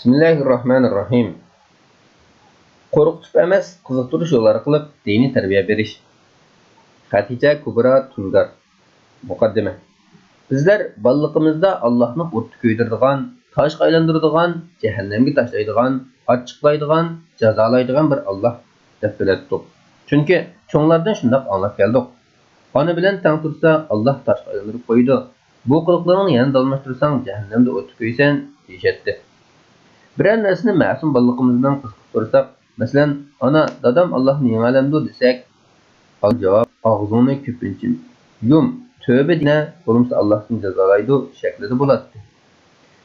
Bismillahirrahmanirrahim. Qo'rqitib emas, qiziqtirish yo'llari qilib diniy tarbiya berish. Xatija Kubra Tungar. Muqaddima. Bizlar balliqimizda Allohni o'tda kuydiradigan, toshga aylantiradigan, jahannamga tashlaydigan, achchiqlaydigan, jazolaydigan bir Alloh deb bilatdik. Chunki cho'nglardan shundoq anglab keldik. Ona bilan tang tursa Alloh toshga aylantirib qo'ydi. Bu qiliqlarni yana dalmashtirsang jahannamda o'tda kuysan deyishatdi. Biror narsani ma'sum balliqimizdan qiziqib ko'rsak, masalan, ana dadam Allohni yeng'alamdi desak, javob og'zingni ko'pincha yum, tövbe dina, bo'lmasa Allohni jazolaydi shaklida bo'ladi.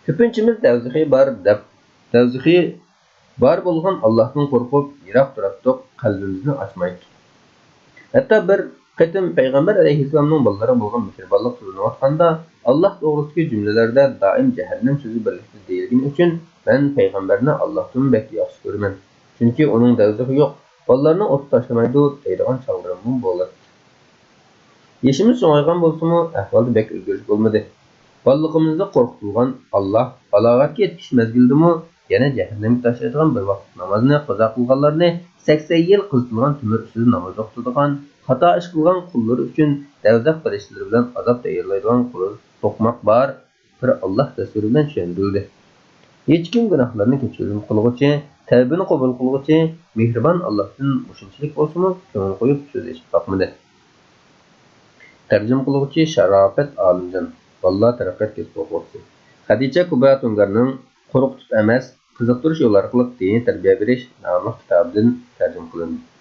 Ko'pinchamiz davzihi bor bo'lgan Allohdan qo'rqib, yiroq turadiq, qalbimizni ochmaydi. Hatto bir qatim payg'ambar alayhissalomning bolalari bo'lgan mehribonlik so'zlanayotganda Alloh to'g'risidagi jumlalarda doim jahannam so'zi birlikda deyilgani uchun men payg'ambarni Allohdan bek yaxshi ko'raman. Chunki uning davzihi yo'q, bolalarni o't tashlamaydi deydigan chaqirig'im bo'ladi. Yeshimiz cho'ng'aygan bo'lsa-mu, ahvolda bek o'zgarish bo'lmadi. Ballig'imizda qo'rqitilgan Alloh balog'atga yetkish mezgildimi yana jahannamga tashlaydigan bir vaqt namozni qazo qilganlarni 80 yil qizitilgan temir ustida namoz o'qitadigan, xato ish qilgan qullar uchun davzaq farishtalari bilan azob tayyorlaydigan qullar to'qmoq bor bir Alloh tasviri bilan tushuntirildi. Hech kim gunohlarni kechirim qilg'uchi, tavbani qabul qilg'uchi, mehribon Allohdan mushunchalik bo'lsa-mu, ko'ngil qo'yib so'z eshitib boqmadi. Tarjima qiluvchi Sharofat Olimjon. Valloh taraqqiyot kesib o'quvchisi. Xadija Kubra Tungarning qo'rqitib emas, qiziqtirish yo'llari qilib diniy tarbiya berish nomli kitobidan tarjima qilindi.